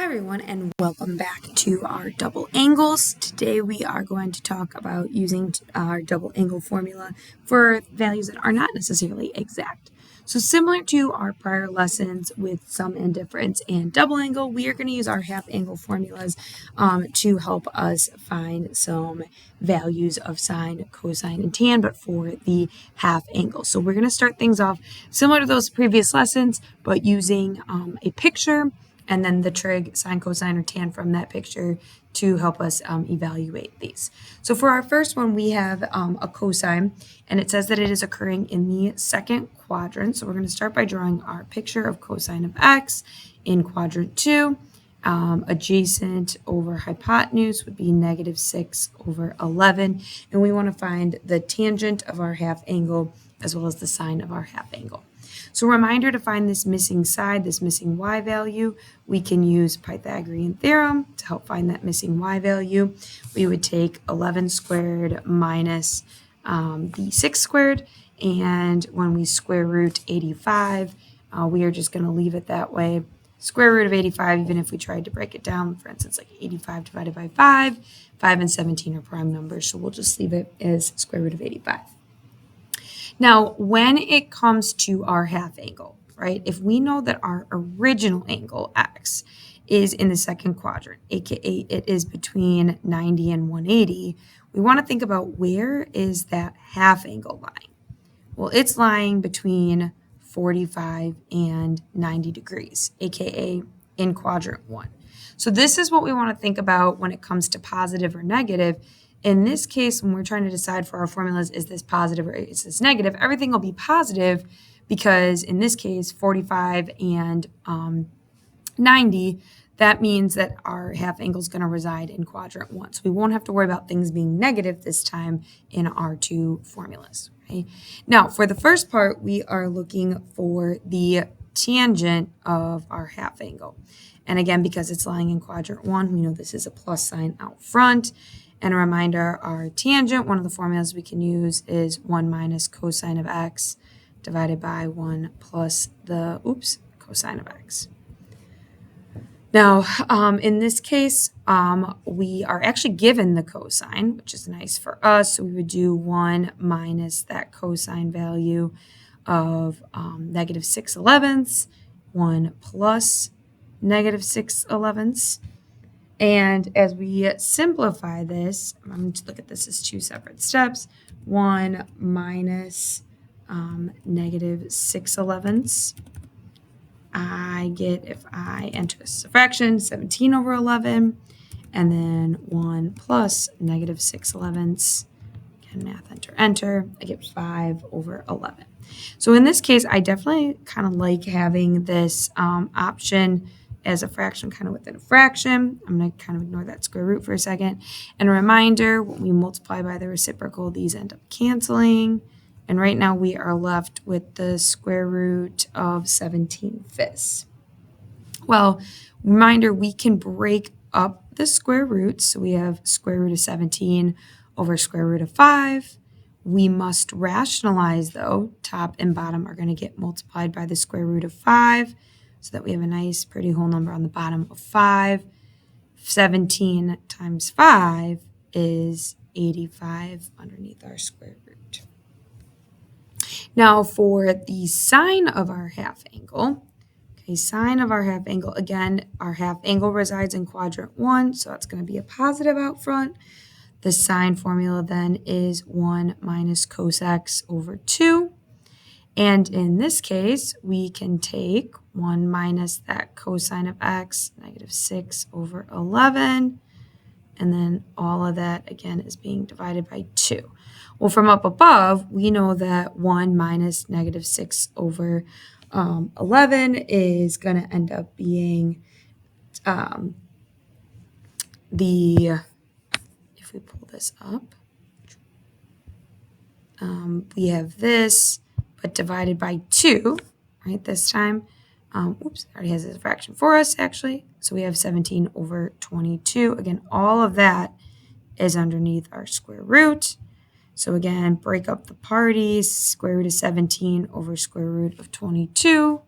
Hi everyone, and welcome back to our double angles. Today we are going to talk about using our double angle formula for values that are not necessarily exact. So similar to our prior lessons with sum and difference and double angle, we are going to use our half angle formulas to help us find some values of sine, cosine, and tan, but for the half angle. So we're going to start things off similar to those previous lessons, but using a picture and then the trig, sine, cosine, or tan from that picture to help us evaluate these. So for our first one, we have a cosine, and it says that it is occurring in the second quadrant. So we're going to start by drawing our picture of cosine of x in quadrant 2. Adjacent over hypotenuse would be -6/11. And we want to find the tangent of our half angle as well as the sine of our half angle. So reminder, to find this missing side, this missing y value, we can use Pythagorean theorem to help find that missing y value. We would take 11 squared minus the 6 squared, and when we square root 85, we are just going to leave it that way. Square root of 85, even if we tried to break it down, for instance, like 85 divided by 5, 5 and 17 are prime numbers, so we'll just leave it as square root of 85. Now, when it comes to our half angle, right, if we know that our original angle, x, is in the second quadrant, aka it is between 90 and 180, we want to think about where is that half angle lying? Well, it's lying between 45 and 90 degrees, aka in quadrant 1. So this is what we want to think about when it comes to positive or negative. In this case, when we're trying to decide for our formulas, is this positive or is this negative, everything will be positive because in this case, 45 and 90, that means that our half angle is going to reside in quadrant 1. So we won't have to worry about things being negative this time in our two formulas. Okay? Now, for the first part, we are looking for the tangent of our half angle. And again, because it's lying in quadrant 1, we know this is a plus sign out front. And a reminder, our tangent, one of the formulas we can use is 1 minus cosine of x divided by 1 plus the, cosine of x. Now, in this case, we are actually given the cosine, which is nice for us. So we would do 1 minus that cosine value of -6/11, 1 plus -6/11. And as we simplify this, I'm going to look at this as two separate steps. 1 minus -6/11. I get, if I enter this as a fraction, 17/11. And then 1 plus -6/11. Again, math, enter. I get 5/11. So in this case, I definitely kind of like having this option as a fraction kind of within a fraction. I'm going to kind of ignore that square root for a second. And a reminder, when we multiply by the reciprocal, these end up canceling. And right now we are left with the square root of 17/5. Well, reminder, we can break up the square roots. So we have square root of 17 over square root of 5. We must rationalize, though. Top and bottom are going to get multiplied by the square root of 5. So that we have a nice, pretty whole number on the bottom of 5. 17 times 5 is 85 underneath our square root. Now, for the sine of our half angle, sine of our half angle, again, our half angle resides in quadrant 1, so that's going to be a positive out front. The sine formula then is 1 minus cos x over 2. And in this case, we can take 1 minus that cosine of x, -6/11, and then all of that, again, is being divided by 2. Well, from up above, we know that 1 minus -6/11 is going to end up being if we pull this up, we have this, but divided by 2, right, this time. It already has this fraction for us, actually. So we have 17/22. Again, all of that is underneath our square root. So again, break up the parties. Square root of 17 over square root of 22.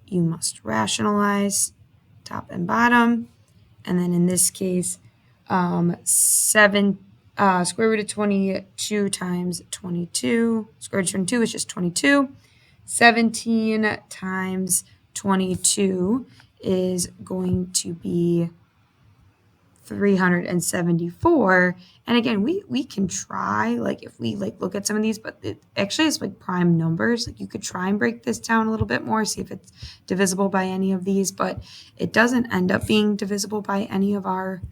You must rationalize. top and bottom. And then in this case, square root of 22 times 22, square root of 22 is just 22. 17 times 22 is going to be 374. And again, we can try, like, if we like look at some of these, but it actually is like prime numbers. Like, you could try and break this down a little bit more, see if it's divisible by any of these, but it doesn't end up being divisible by any of our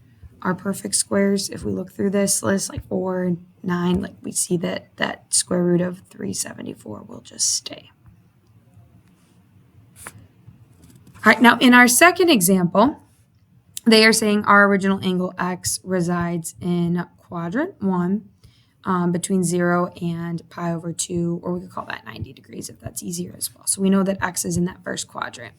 perfect squares. If we look through this list, like 4 and 9, like we see that square root of 374 will just stay. All right, now in our second example, they are saying our original angle x resides in quadrant 1 between 0 and pi over 2, or we could call that 90 degrees if that's easier as well. So we know that x is in that first quadrant,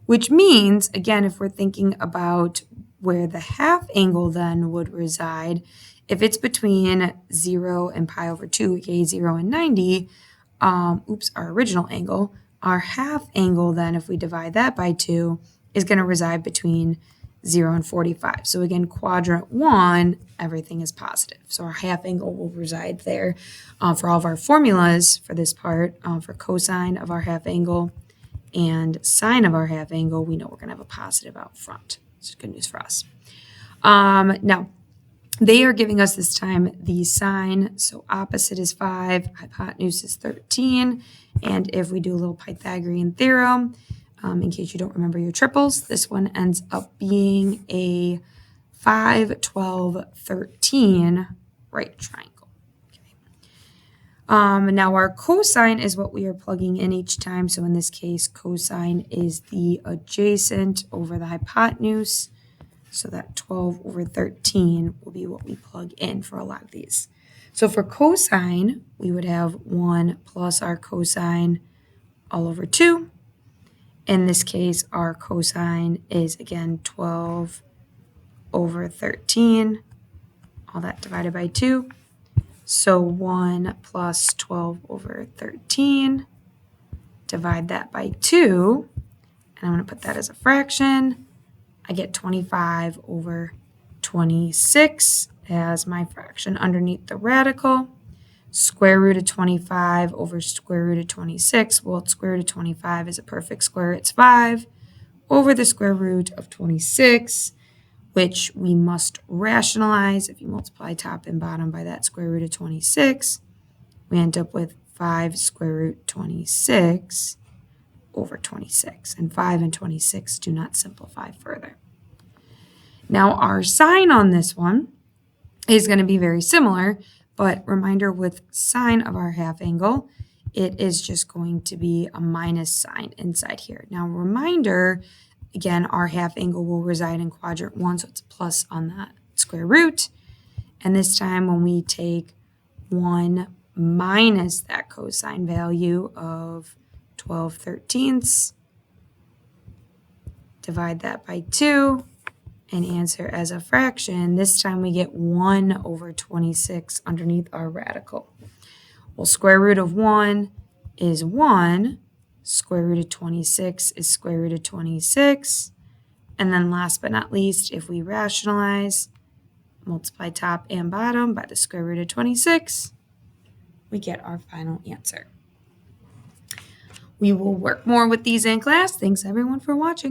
which means, again, if we're thinking about where the half angle then would reside, if it's between 0 and pi over 2, aka 0 and 90, our original angle, our half angle then, if we divide that by 2, is going to reside between 0 and 45. So again, quadrant 1, everything is positive. So our half angle will reside there. For all of our formulas for this part, for cosine of our half angle and sine of our half angle, we know we're going to have a positive out front. It's good news for us. Now, they are giving us this time the sine. So opposite is 5, hypotenuse is 13. And if we do a little Pythagorean theorem, in case you don't remember your triples, this one ends up being a 5, 12, 13 right triangle. Okay. Now our cosine is what we are plugging in each time. So in this case, cosine is the adjacent over the hypotenuse. So that 12 over 13 will be what we plug in for a lot of these. So for cosine, we would have 1 plus our cosine all over 2. In this case, our cosine is, again, 12 over 13, all that divided by 2. So 1 plus 12 over 13, divide that by 2, and I'm going to put that as a fraction. I get 25 over 26 as my fraction underneath the radical. Square root of 25 over square root of 26. Well, square root of 25 is a perfect square. It's 5 over the square root of 26, which we must rationalize. If you multiply top and bottom by that square root of 26, we end up with 5 square root 26 over 26. And 5 and 26 do not simplify further. Now, our sign on this one is going to be very similar, but reminder, with sine of our half angle, it is just going to be a minus sign inside here. Now, reminder, again, our half angle will reside in quadrant 1, so it's a plus on that square root. And this time when we take 1 minus that cosine value of 12/13, divide that by 2, and answer as a fraction, this time we get 1 over 26 underneath our radical. Well, square root of 1 is 1. Square root of 26 is square root of 26. And then last but not least, if we rationalize, multiply top and bottom by the square root of 26, we get our final answer. We will work more with these in class. Thanks everyone for watching.